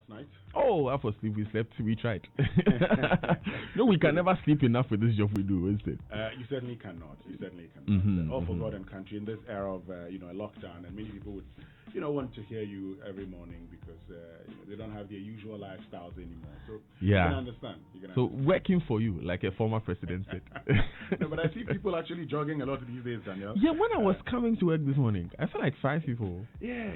night? Oh, half asleep, we slept, we tried. No, we can never sleep enough with this job we do, isn't it? You certainly cannot. All forgotten country in this era of a lockdown, and many people would want to hear you every morning because they don't have their usual lifestyles anymore. So you can understand. Working for you, like a former president said. No, but I see people actually jogging a lot these days, Daniel. Yeah, when I was coming to work this morning, I saw like 5 people. Yeah.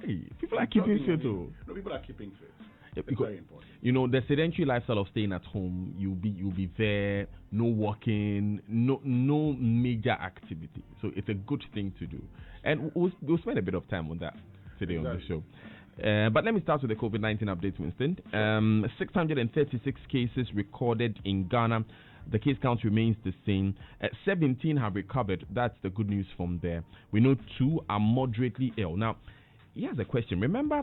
Hey, people are keeping fit, though. No, people are keeping fit. It's very important. The sedentary lifestyle of staying at home, you'll be there, no walking, no major activity. So it's a good thing to do. And we'll spend a bit of time on that today on the show. But let me start with the COVID-19 updates, Winston. 636 cases recorded in Ghana. The case count remains the same. 17 have recovered. That's the good news from there. We know 2 are moderately ill. Now, here's a question. Remember,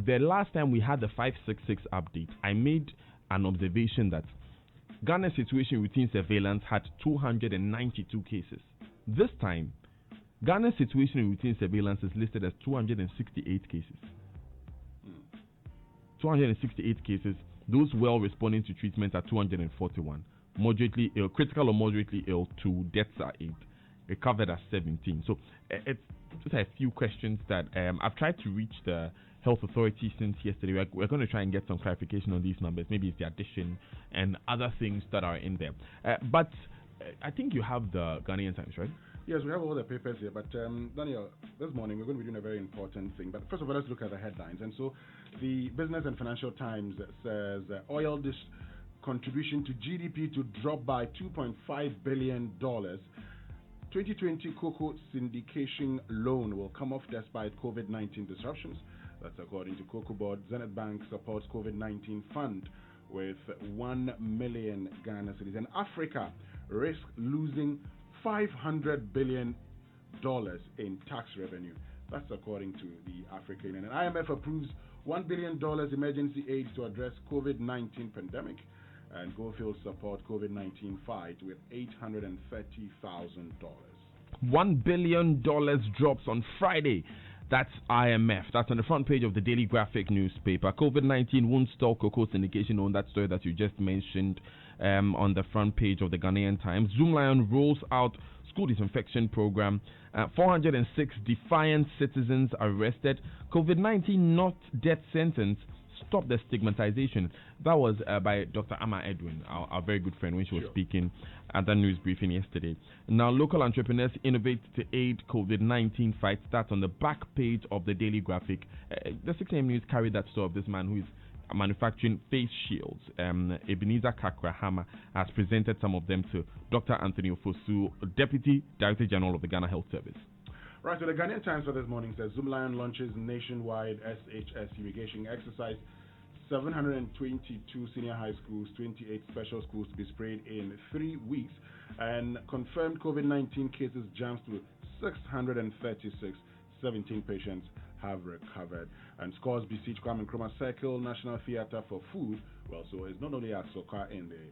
the last time we had the 566 update, I made an observation that Ghana's situation routine surveillance had 292 cases. This time, Ghana's situation routine surveillance is listed as 268 cases. 268 cases. Those well responding to treatment are 241. Moderately ill, critical or moderately ill, 2. Deaths are 8. Recovered are 17. So it's just a few questions that I've tried to reach the health authority since yesterday. We're going to try and get some clarification on these numbers. Maybe it's the addition and other things that are in there. But I think you have the Ghanaian Times, right? Yes, we have all the papers here. But Daniel, this morning we're going to be doing a very important thing. But first of all, let's look at the headlines. And so the Business and Financial Times says oil contribution to GDP to drop by $2.5 billion. 2020 cocoa syndication loan will come off despite COVID-19 disruptions. That's according to Cocoa Board. Zenith Bank supports COVID-19 fund with 1 million Ghana cedis. And Africa risks losing $500 billion in tax revenue. That's according to the African Union. And IMF approves $1 billion emergency aid to address COVID-19 pandemic. And Gofield support COVID-19 fight with $830,000. $1 billion drops on Friday. That's IMF. That's on the front page of the Daily Graphic newspaper. COVID-19 won't stall cocoa syndication on that story that you just mentioned on the front page of the Ghanaian Times. Zoomlion rolls out school disinfection program. 406 defiant citizens arrested. COVID-19 not death sentence. Stop the stigmatization. That was by Dr. Amma Edwin, our very good friend, when she was speaking at the news briefing yesterday. Now, local entrepreneurs innovate to aid COVID-19 fight. That's on the back page of the Daily Graphic. The 6 a.m. news carried that story of this man who is manufacturing face shields. Ebenezer Kakrahama has presented some of them to Dr. Anthony Ofosu, Deputy Director General of the Ghana Health Service. Right, so the Ghanaian Times for this morning says Zoomlion launches nationwide SHS irrigation exercise. 722 senior high schools, 28 special schools to be sprayed in 3 weeks. And confirmed COVID-19 cases jumps to 636. 17 patients have recovered. And scores besiege Kwame Nkrumah Circle National Theatre for food. Well, so it's not only at Soka in the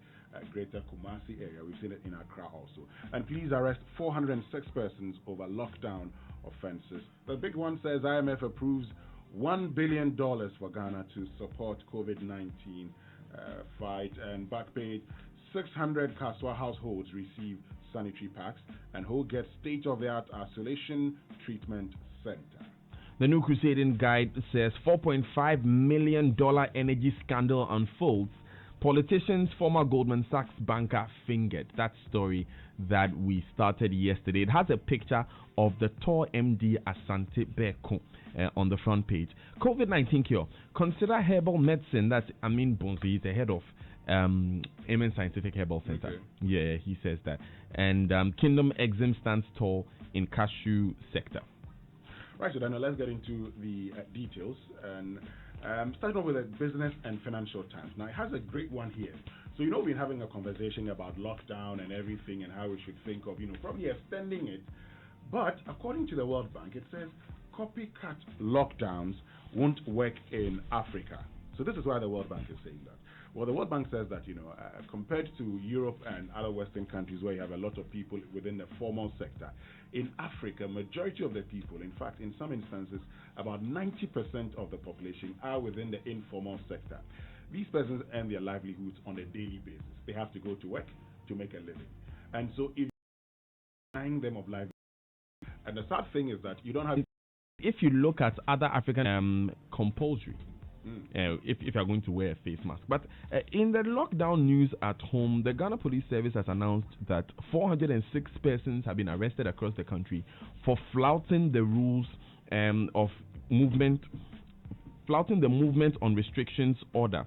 greater Kumasi area, we've seen it in Accra also. And police arrest 406 persons over lockdown offenses. The big one says IMF approves $1 billion for Ghana to support COVID-19 fight. And back page, 600 Kaswa households receive sanitary packs, and who gets state-of-the-art isolation treatment center. The New Crusading Guide says $4.5 million energy scandal unfolds. Politicians, former Goldman Sachs banker fingered. That story that we started yesterday. It has a picture of the tall MD Asante Beko on the front page. COVID-19 cure. Consider herbal medicine. That's Amin Bonzi. He's the head of Amen Scientific Herbal Center. Okay. Yeah, he says that. And Kingdom Exim stands tall in cashew sector. Right, so then let's get into the details. And starting off with the Business and Financial Times. Now, it has a great one here. So, we've been having a conversation about lockdown and everything and how we should think of, probably extending it. But according to the World Bank, it says copycat lockdowns won't work in Africa. So this is why the World Bank is saying that. Well, the World Bank says that, compared to Europe and other Western countries where you have a lot of people within the formal sector, in Africa, majority of the people, in fact, in some instances, about 90% of the population are within the informal sector. These persons earn their livelihoods on a daily basis. They have to go to work to make a living. And so if you're denying them of livelihood, and the sad thing is that you don't have... If you look at other African compulsory, if you're going to wear a face mask. But in the lockdown news at home, the Ghana Police Service has announced that 406 persons have been arrested across the country for flouting the rules of movement, flouting the movement on restrictions order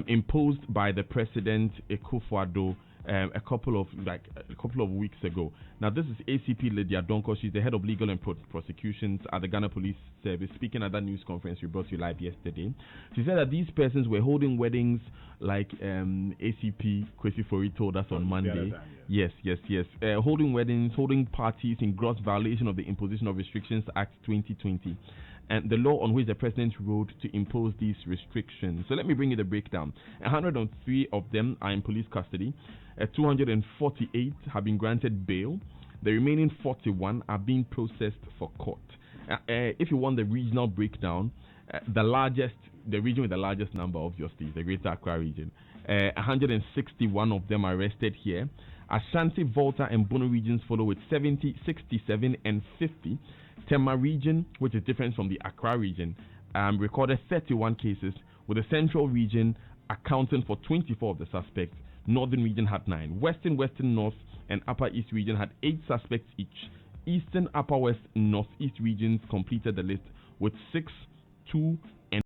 imposed by the President Akufo-Addo a couple of weeks ago. Now, this is ACP Lydia Donko. She's the head of legal and prosecutions at the Ghana Police Service, speaking at that news conference we brought you live yesterday. She said that these persons were holding weddings like ACP Kwesi Fori told us on Monday. Time, yes. Holding weddings, holding parties in gross violation of the Imposition of Restrictions Act 2020. And the law on which the president wrote to impose these restrictions. So let me bring you the breakdown. 103 of them are in police custody. 248 have been granted bail. The remaining 41 are being processed for court. If you want the regional breakdown, the region with the largest number, obviously, is the Greater Accra region. 161 of them are arrested here. Ashanti, Volta, and Bono regions follow with 70, 67, and 50. Tema region, which is different from the Accra region, recorded 31 cases, with the Central region accounting for 24 of the suspects. Northern region had 9. Western, North, and Upper East region had 8 suspects each. Eastern, Upper West, Northeast regions completed the list with 6, 2, and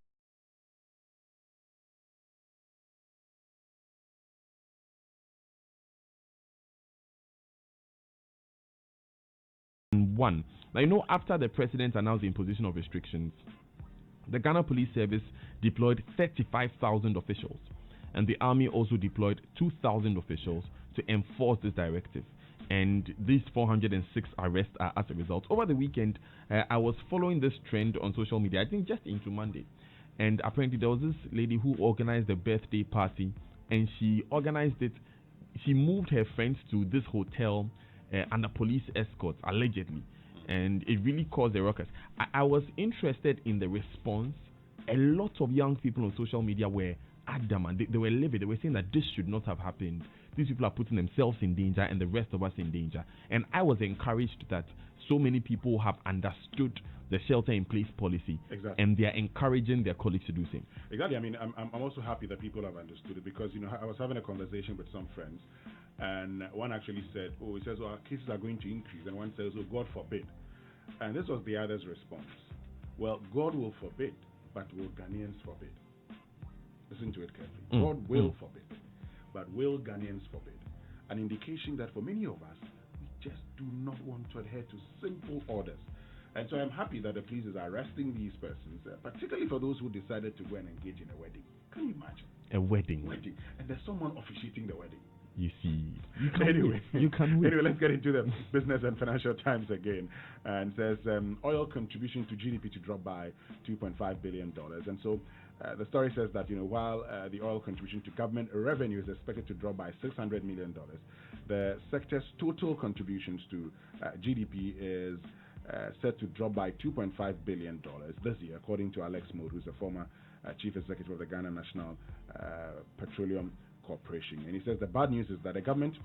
1. Now, after the president announced the imposition of restrictions, the Ghana Police Service deployed 35,000 officials, and the Army also deployed 2,000 officials to enforce this directive. And these 406 arrests are as a result. Over the weekend, I was following this trend on social media, I think just into Monday. And apparently there was this lady who organized a birthday party, and she organized it. She moved her friends to this hotel under police escorts, allegedly. And it really caused a ruckus. I was interested in the response. A lot of young people on social media were adamant. They were livid. They were saying that this should not have happened. These people are putting themselves in danger and the rest of us in danger. And I was encouraged that so many people have understood the shelter-in-place policy, exactly, and they are encouraging their colleagues to do the same. Exactly. I mean, I'm also happy that people have understood it, because I was having a conversation with some friends, and one actually said, "Oh, he says, well, our cases are going to increase," and one says, "Oh, God forbid." And this was the other's response. Well, God will forbid, but will Ghanaians forbid? Listen to it carefully. God will forbid, but will Ghanaians forbid? An indication that for many of us, we just do not want to adhere to simple orders. And so I'm happy that the police is arresting these persons, particularly for those who decided to go and engage in a wedding. Can you imagine? A wedding. And there's someone officiating the wedding. You see. You can win. Anyway, let's get into the Business and Financial Times again. And says oil contribution to GDP to drop by $2.5 billion. And so the story says that, while the oil contribution to government revenue is expected to drop by $600 million, the sector's total contributions to GDP is set to drop by $2.5 billion this year, according to Alex Mode, who's the former chief executive of the Ghana National Petroleum Corporation. And he says the bad news is that the government,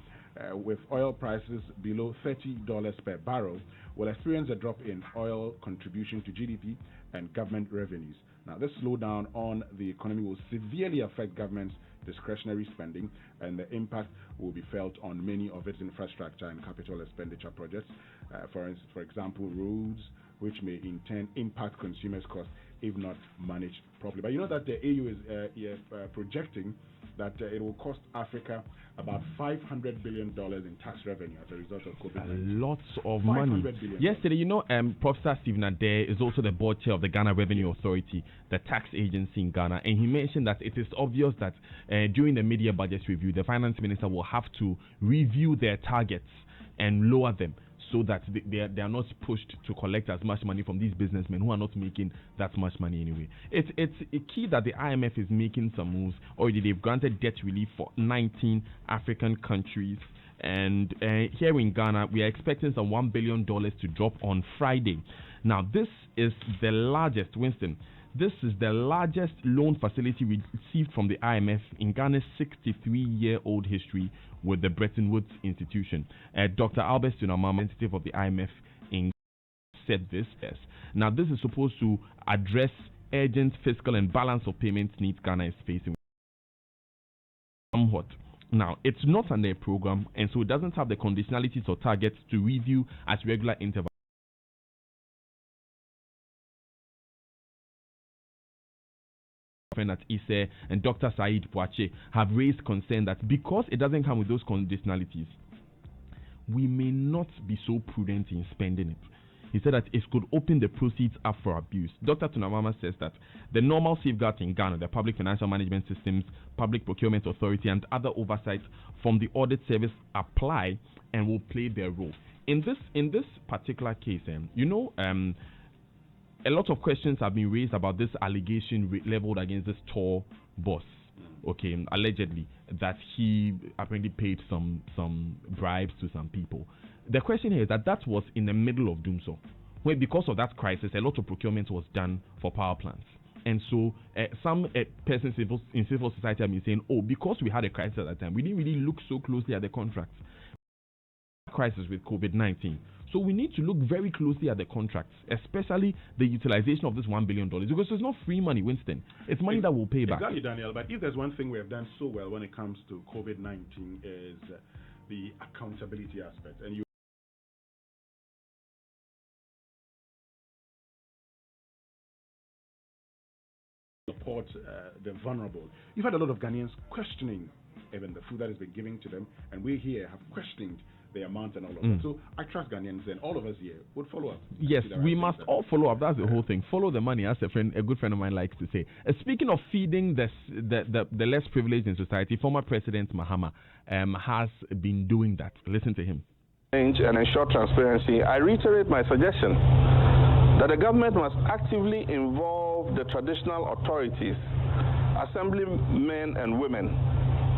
with oil prices below $30 per barrel, will experience a drop in oil contribution to GDP and government revenues. Now, this slowdown on the economy will severely affect government's discretionary spending, and the impact will be felt on many of its infrastructure and capital expenditure projects. For example, roads, which may in turn impact consumers' costs if not managed properly. But you know that the AU is projecting that it will cost Africa about $500 billion in tax revenue as a result of COVID-19. Lots of money. Yesterday, Professor Stephen Adair is also the board chair of the Ghana Revenue Authority, the tax agency in Ghana, and he mentioned that it is obvious that during the mid-year budget review, the finance minister will have to review their targets and lower them so that they are not pushed to collect as much money from these businessmen who are not making that much money anyway. It's a key that the IMF is making some moves. Already they've granted debt relief for 19 African countries. And here in Ghana, we are expecting some $1 billion to drop on Friday. Now, this is the largest, Winston. This is the largest loan facility received from the IMF in Ghana's 63-year-old history with the Bretton Woods institution. Dr. Albert Sunamama, representative of the IMF in Ghana, said this. Yes. Now, this is supposed to address urgent fiscal and balance of payments needs Ghana is facing. Somewhat. Now, it's not under a program, and so it doesn't have the conditionalities or targets to review at regular intervals. At Isse and Dr. Said Poache have raised concern that because it doesn't come with those conditionalities, we may not be so prudent in spending it. He said that it could open the proceeds up for abuse. Dr. Tunamama says that the normal safeguards in Ghana, the public financial management systems, public procurement authority, and other oversight from the audit service apply and will play their role. In this particular case, a lot of questions have been raised about this allegation leveled against this tall boss. Okay, allegedly that he apparently paid some bribes to some people. The question here is that was in the middle of Doomso, where because of that crisis, a lot of procurement was done for power plants. And so some persons in civil society have been saying, because we had a crisis at that time, we didn't really look so closely at the contracts. Crisis with COVID-19. So we need to look very closely at the contracts, especially the utilization of this $1 billion, because it's not free money, Winston. It's money that will pay back. Exactly, Daniel. But if there's one thing we have done so well when it comes to COVID-19 is the accountability aspect. And you support the vulnerable. You've had a lot of Ghanaians questioning even the food that has been given to them, and we here have questioned the amount and all of that. So I trust Ghanaians and all of us here would follow up. Yes, we must all follow up. That's the whole thing. Follow the money, as a good friend of mine likes to say. Speaking of feeding the less privileged in society, former President Mahama has been doing that. Listen to him. And ensure transparency, I reiterate my suggestion that the government must actively involve the traditional authorities, assemblymen and women,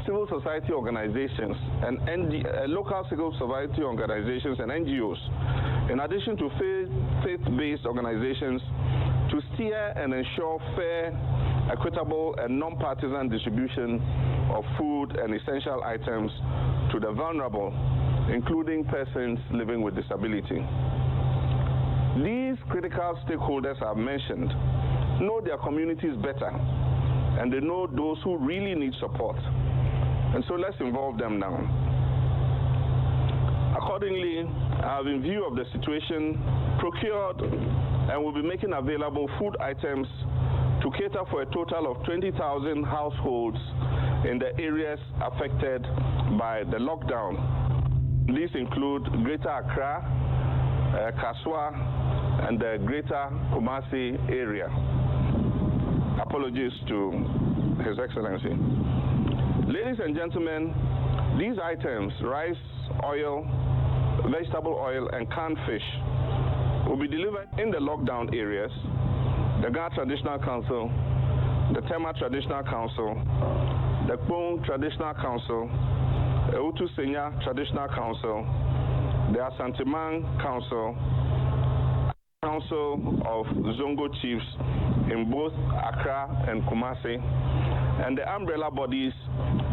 civil society organizations, and local civil society organizations and NGOs, in addition to faith-based organizations, to steer and ensure fair, equitable, and non-partisan distribution of food and essential items to the vulnerable, including persons living with disability. These critical stakeholders I've mentioned know their communities better, and they know those who really need support. And so let's involve them now. Accordingly, I have, in view of the situation, procured and will be making available food items to cater for a total of 20,000 households in the areas affected by the lockdown. These include Greater Accra, Kaswa, and the Greater Kumasi area. Apologies to His Excellency. Ladies and gentlemen, these items, rice, oil, vegetable oil, and canned fish, will be delivered in the lockdown areas, the Ghana Traditional Council, the Tema Traditional Council, the Kpong Traditional Council, the Utu Senya Traditional Council, the Asanteman Council, Council of Zongo Chiefs in both Accra and Kumasi, and the umbrella bodies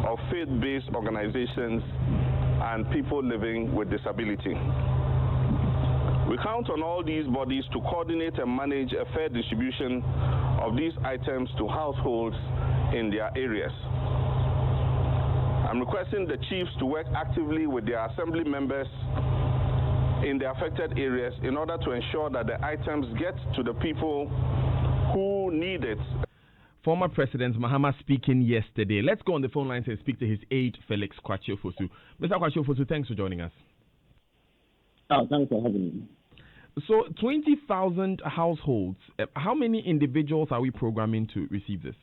of faith-based organizations and people living with disability. We count on all these bodies to coordinate and manage a fair distribution of these items to households in their areas. I'm requesting the chiefs to work actively with their assembly members in the affected areas in order to ensure that the items get to the people who need it. Former President Mahama speaking yesterday. Let's go on the phone lines and speak to his aide, Felix Kwachiofosu. Mr. Kwachiofosu, thanks for joining us. Thanks for having me. So, 20,000 households. How many individuals are we programming to receive this?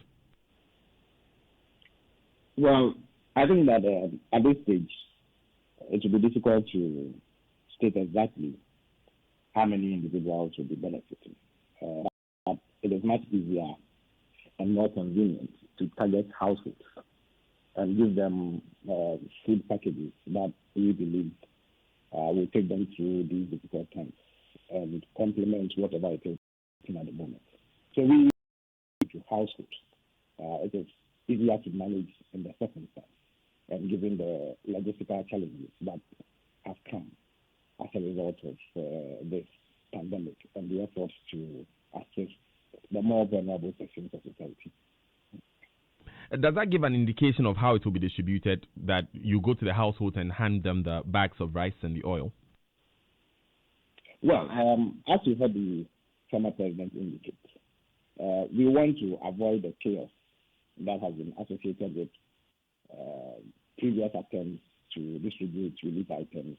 Well, I think that at this stage, it will be difficult to state exactly how many individuals will be benefiting. But it is much easier and more convenient to target households and give them food packages that we believe will take them through these difficult times and complement whatever it is at the moment. So we to households. It is easier to manage in the circumstance and given the logistical challenges that have come as a result of this pandemic and the efforts to assist the more vulnerable sections of society. Does that give an indication of how it will be distributed, that you go to the household and hand them the bags of rice and the oil? Well, as you heard the former president indicate, we want to avoid the chaos that has been associated with previous attempts to distribute relief items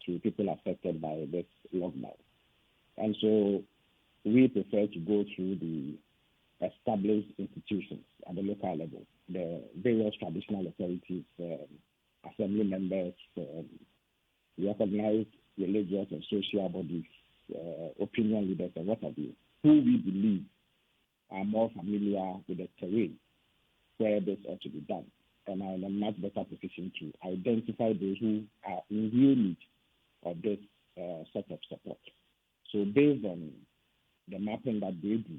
to people affected by this lockdown. And so we prefer to go through the established institutions at the local level, the various traditional authorities, assembly members, recognized religious and social bodies, opinion leaders, and what have you, who we believe are more familiar with the terrain where this ought to be done and are in a much better position to identify those who are in real need of this sort of support. So based on the mapping that they do,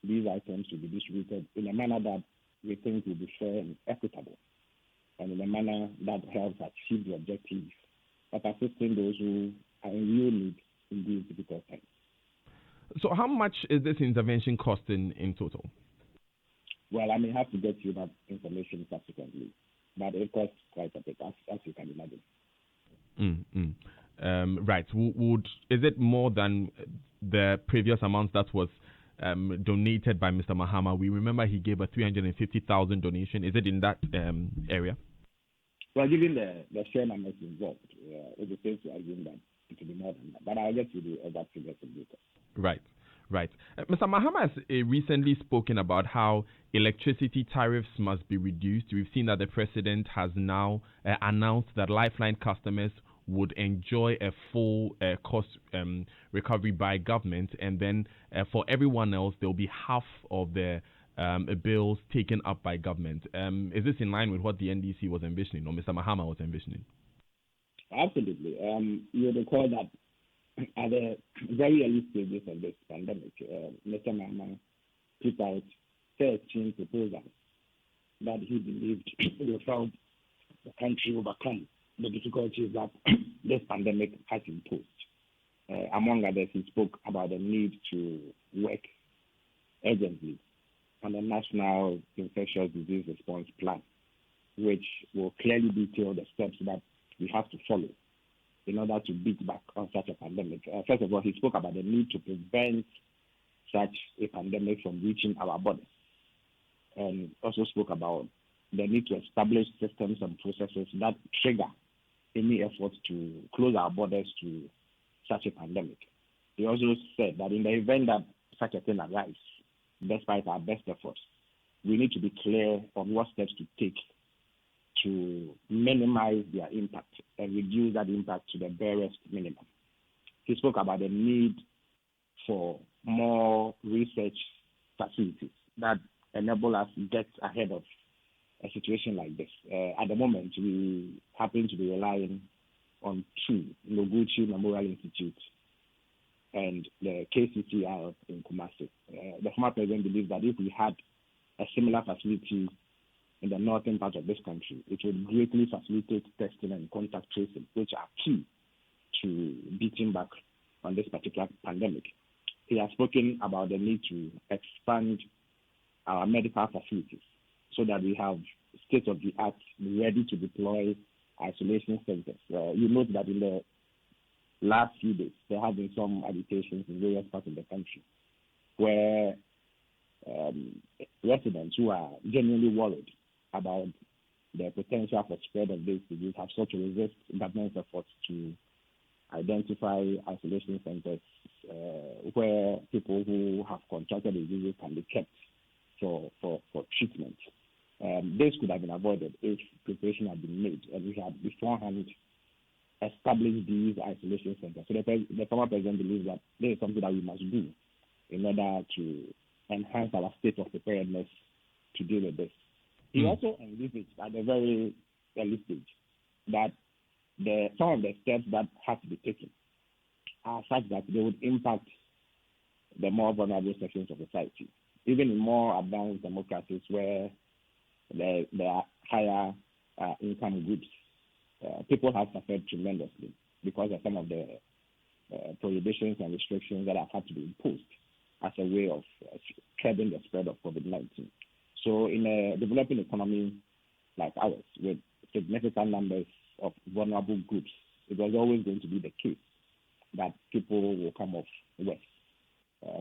these items will be distributed in a manner that we think will be fair and equitable, and in a manner that helps achieve the objective of assisting those who are in real need in these difficult times. So how much is this intervention costing in total? Well, I may have to get you that information subsequently, but it costs quite a bit, as you can imagine. Right. Is it more than the previous amount that was donated by Mr. Mahama? We remember he gave a 350,000 donation. Is it in that area? Well, given the share numbers involved, it is safe to assume that it will be more than that. But I'll get you the exact figures later. Right. Mr. Mahama has recently spoken about how electricity tariffs must be reduced. We've seen that the president has now announced that Lifeline customers would enjoy a full cost recovery by government, and then for everyone else, there will be half of the bills taken up by government. Is this in line with what the NDC was envisioning, or Mr. Mahama was envisioning? Absolutely. You recall that at the very early stages of this pandemic, Mr. Mahama put out 13 proposals that he believed would help the country overcome the difficulties that this pandemic has imposed. Among others, he spoke about the need to work urgently on the National Infectious Disease Response Plan, which will clearly detail the steps that we have to follow in order to beat back on such a pandemic. First of all, he spoke about the need to prevent such a pandemic from reaching our borders, and also spoke about the need to establish systems and processes that trigger any efforts to close our borders to such a pandemic. He also said that in the event that such a thing arises, despite our best efforts, we need to be clear on what steps to take to minimize their impact and reduce that impact to the barest minimum. He spoke about the need for more research facilities that enable us to get ahead of a situation like this. At the moment, we happen to be relying on two, Noguchi Memorial Institute and the KCTR in Kumasi. The former president believes that if we had a similar facility in the northern part of this country, it would greatly facilitate testing and contact tracing, which are key to beating back on this particular pandemic. He has spoken about the need to expand our medical facilities so that we have state-of-the-art ready to deploy isolation centers. You note that in the last few days, there have been some agitations in various parts of the country where residents who are genuinely worried about the potential for spread of this disease have sought to resist government's efforts to identify isolation centers where people who have contracted the disease can be kept for treatment. This could have been avoided if preparation had been made and we had beforehand establish these isolation centers. So the former president believes that there is something that we must do in order to enhance our state of preparedness to deal with this. He also envisaged at a very early stage that some of the steps that have to be taken are such that they would impact the more vulnerable sections of society. Even in more advanced democracies where there are higher income groups, people have suffered tremendously because of some of the prohibitions and restrictions that have had to be imposed as a way of curbing the spread of COVID-19. So in a developing economy like ours, with significant numbers of vulnerable groups, it was always going to be the case that people will come off worse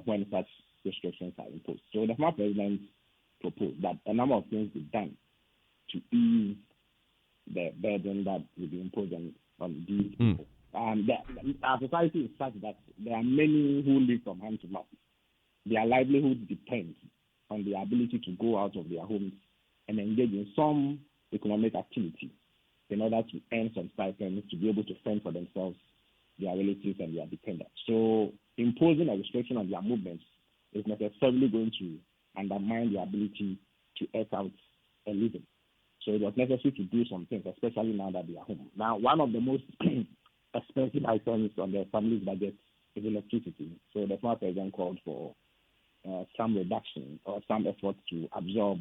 when such restrictions are imposed. So the former president proposed that a number of things be done to ease the burden that will be imposed on these people. Our society is such that there are many who live from hand to mouth. Their livelihood depends on the ability to go out of their homes and engage in some economic activity in order to earn some stipends to be able to fend for themselves, their relatives, and their dependents. So imposing a restriction on their movements is necessarily going to undermine their ability to earn out a living. So it was necessary to do some things, especially now that they are home. Now, one of the most expensive items on the family's budget is electricity. So the former president called for some reduction or some effort to absorb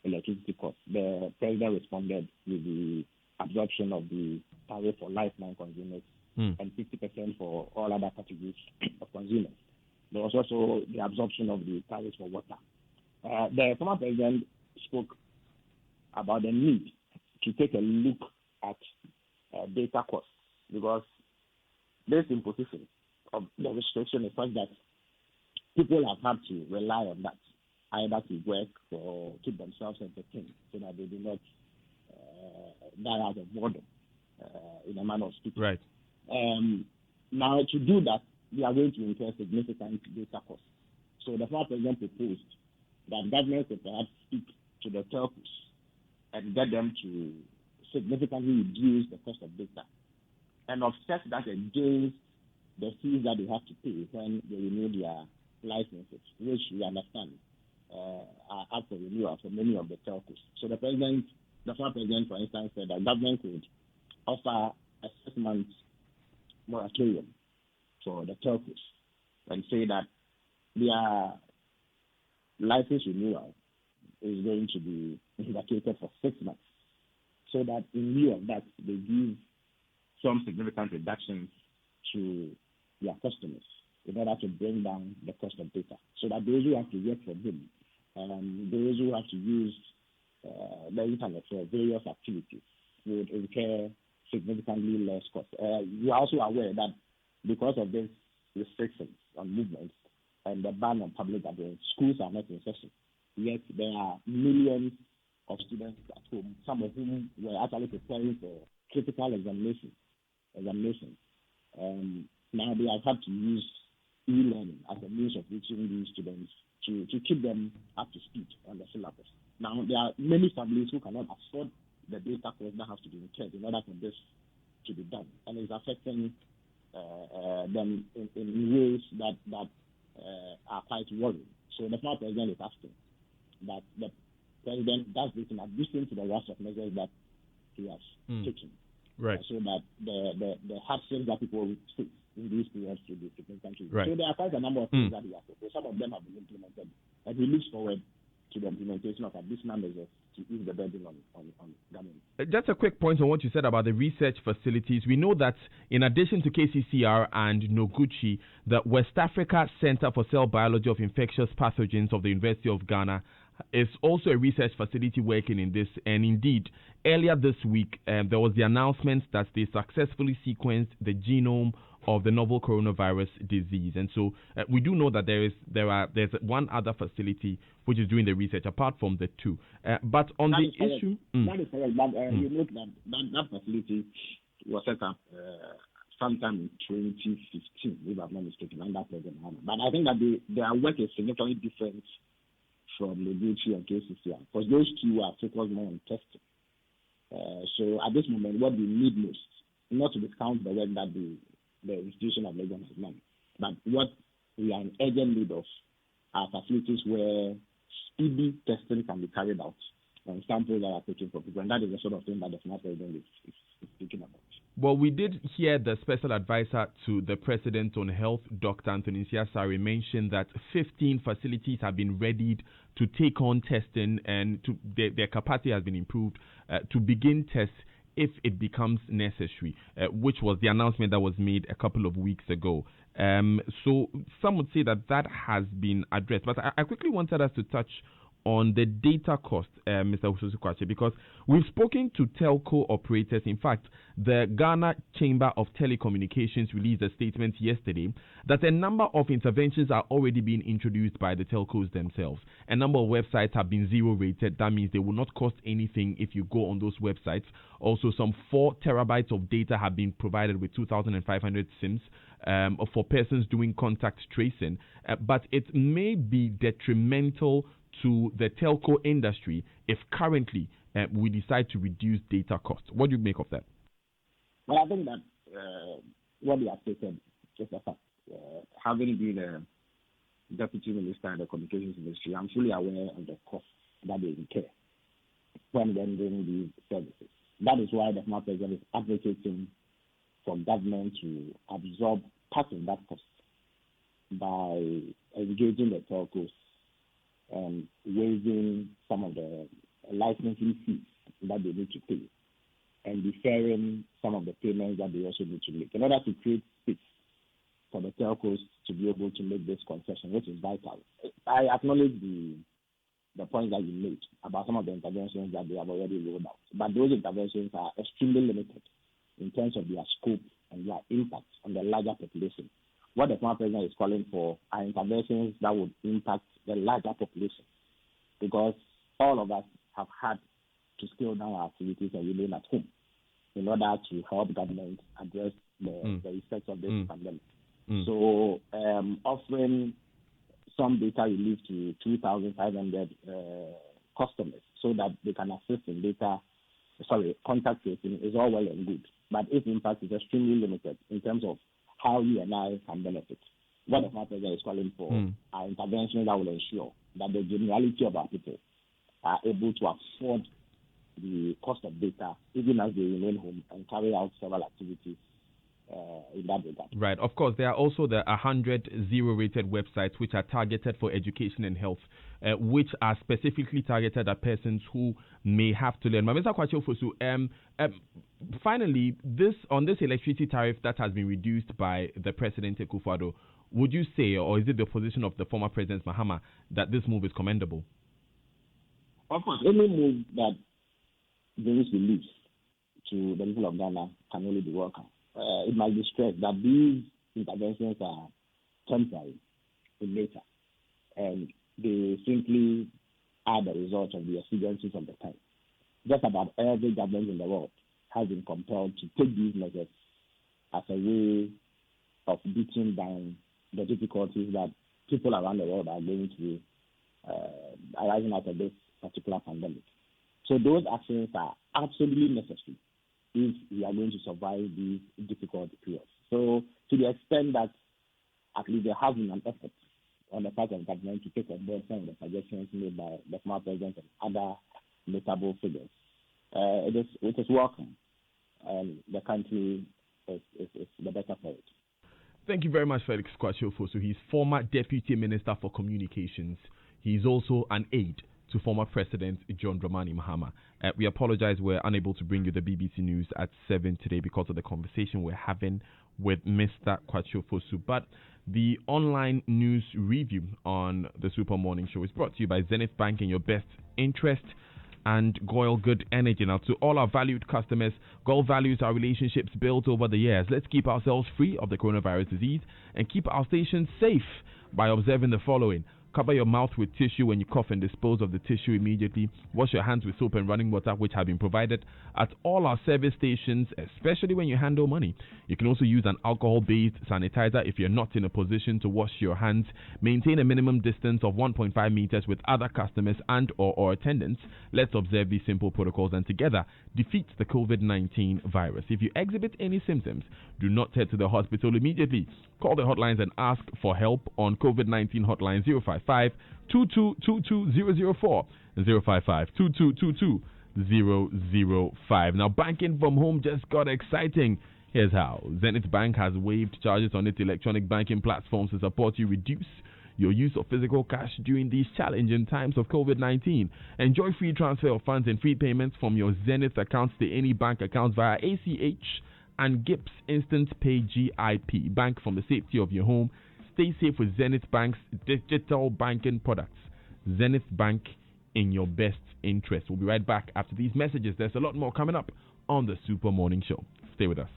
electricity costs. The president responded with the absorption of the tariff for lifeline consumers and 50% for all other categories of consumers. There was also the absorption of the tariff for water. The former president spoke about the need to take a look at data costs, because this imposition of the restriction is such that people have had to rely on that either to work or keep themselves entertained so that they do not die out of boredom in a manner of speaking. Right. Now, to do that, we are going to incur significant data costs. So the former president proposed that government could perhaps speak to the telcos and get them to significantly reduce the cost of data and offset that against the fees that they have to pay when they renew their licenses, which we understand are up for renewal for many of the telcos. So the former president, for instance, said that government could offer a 6-month moratorium for the telcos and say that their license renewal is going to be vacated for 6 months, so that in lieu of that, they give some significant reductions to their customers in order to bring down the cost of data, so that those who have to work for them, those who have to use the internet for various activities would incur significantly less cost. You are also aware that because of these restrictions on movements and the ban on public gatherings, schools are not in session. Yet there are millions of students at home, some of whom were actually preparing for critical examinations. Now they have had to use e-learning as a means of reaching these students to keep them up to speed on the syllabus. Now there are many families who cannot afford the data costs that have to be incurred in order for this to be done, and it's affecting them in ways that are quite worrying. So the former president is asking that the president does this in addition to the rest of measures that he has taken, right? So that the hardships that people face in these periods will be significantly. Right. So there are quite a number of things that he has proposed. Some of them have been implemented, and he looks forward to the implementation of additional measures to ease the burden on government. Just a quick point on what you said about the research facilities. We know that in addition to KCCR and Noguchi, the West Africa Center for Cell Biology of Infectious Pathogens of the University of Ghana is also a research facility working in this. And indeed, earlier this week, there was the announcement that they successfully sequenced the genome of the novel coronavirus disease. And so we do know that there's one other facility which is doing the research apart from the two. But on that the issue... That is correct, but you note that facility was set up sometime in 2015, if I'm not mistaken, under President Hannah. But I think that their work is significantly different from Noguchi and KCCR, because those two are focused more on testing. So at this moment, what we need most not to discount the work that the institution of Lagos has done, but what we are in urgent need of are facilities where speedy testing can be carried out on samples that are taken from people, and that is the sort of thing that the former president is speaking about. Well, we did hear the special advisor to the president on health, Dr. Anthony Siasari, mention that 15 facilities have been readied to take on testing, and their capacity has been improved to begin tests if it becomes necessary, which was the announcement that was made a couple of weeks ago. So some would say that has been addressed. But I quickly wanted us to touch on the data cost, Mr. Ususu-Kwache, because we've spoken to telco operators. In fact, the Ghana Chamber of Telecommunications released a statement yesterday that a number of interventions are already being introduced by the telcos themselves. A number of websites have been zero rated. That means they will not cost anything if you go on those websites. Also, some 4 terabytes of data have been provided with 2,500 SIMs for persons doing contact tracing. But it may be detrimental to the telco industry if currently we decide to reduce data costs. What do you make of that? Well, I think that what you have stated is a fact. Having been a deputy minister in the communications industry, I'm fully aware of the cost that they incur when rendering these services. That is why the former president is advocating for government to absorb part of that cost by engaging the telcos and waiving some of the licensing fees that they need to pay and deferring some of the payments that they also need to make in order to create space for the telcos to be able to make this concession, which is vital. I acknowledge the point that you made about some of the interventions that they have already rolled out, but those interventions are extremely limited in terms of their scope and their impact on the larger population. What the former president is calling for are interventions that would impact the larger population, because all of us have had to scale down our activities and remain at home in order to help government address the effects of this pandemic. So offering some data relief to 2,500 customers so that they can assist in contact tracing is all well and good. But its impact is extremely limited in terms of how you and I can benefit. What the former president is calling for are interventions that will ensure that the generality of our people are able to afford the cost of data even as they remain home and carry out several activities in that regard. Right. Of course, there are also the 100 zero-rated websites which are targeted for education and health, which are specifically targeted at persons who may have to learn. Mr. Kwache Ofosu, finally, on this electricity tariff that has been reduced by the President Akufo-Addo, would you say, or is it the position of the former President Mahama, that this move is commendable? Of course, any move that brings relief to the people of Ghana can only be welcome. It might be stressed that these interventions are temporary in nature, and they simply are the result of the exigencies of the time. Just about every government in the world has been compelled to take these measures as a way of beating down the difficulties that people around the world are going through arising out of this particular pandemic. So those actions are absolutely necessary if we are going to survive these difficult periods. So to the extent that at least there has been an effort on the part of government to take on board some of the suggestions made by the former president and other notable figures, it is welcome, and the country is the better for it. Thank you very much, Felix Kwache Ofosu. He's former Deputy Minister for Communications. He's also an aide to former President John Dramani Mahama. We apologize we're unable to bring you the BBC News at 7 today because of the conversation we're having with Mr. Kwache Ofosu. But the online news review on the Super Morning Show is brought to you by Zenith Bank in your best interest and Goyle Good Energy. Now, to all our valued customers, Goyle values our relationships built over the years. Let's keep ourselves free of the coronavirus disease and keep our stations safe by observing the following. Cover your mouth with tissue when you cough and dispose of the tissue immediately. Wash your hands with soap and running water, which have been provided at all our service stations, especially when you handle money. You can also use an alcohol-based sanitizer if you're not in a position to wash your hands. Maintain a minimum distance of 1.5 meters with other customers and or attendants. Let's observe these simple protocols and together defeat the COVID-19 virus. If you exhibit any symptoms, do not head to the hospital immediately. Call the hotlines and ask for help on COVID-19 hotline 055-2222-004 and 055-2222-005. Now, banking from home just got exciting. Here's how. Zenith Bank has waived charges on its electronic banking platforms to support you reduce your use of physical cash during these challenging times of COVID-19. Enjoy free transfer of funds and free payments from your Zenith accounts to any bank account via ACH and GIPS Instant Pay GIP. Bank from the safety of your home. Stay safe with Zenith Bank's digital banking products. Zenith Bank, in your best interest. We'll be right back after these messages. There's a lot more coming up on the Super Morning Show. Stay with us.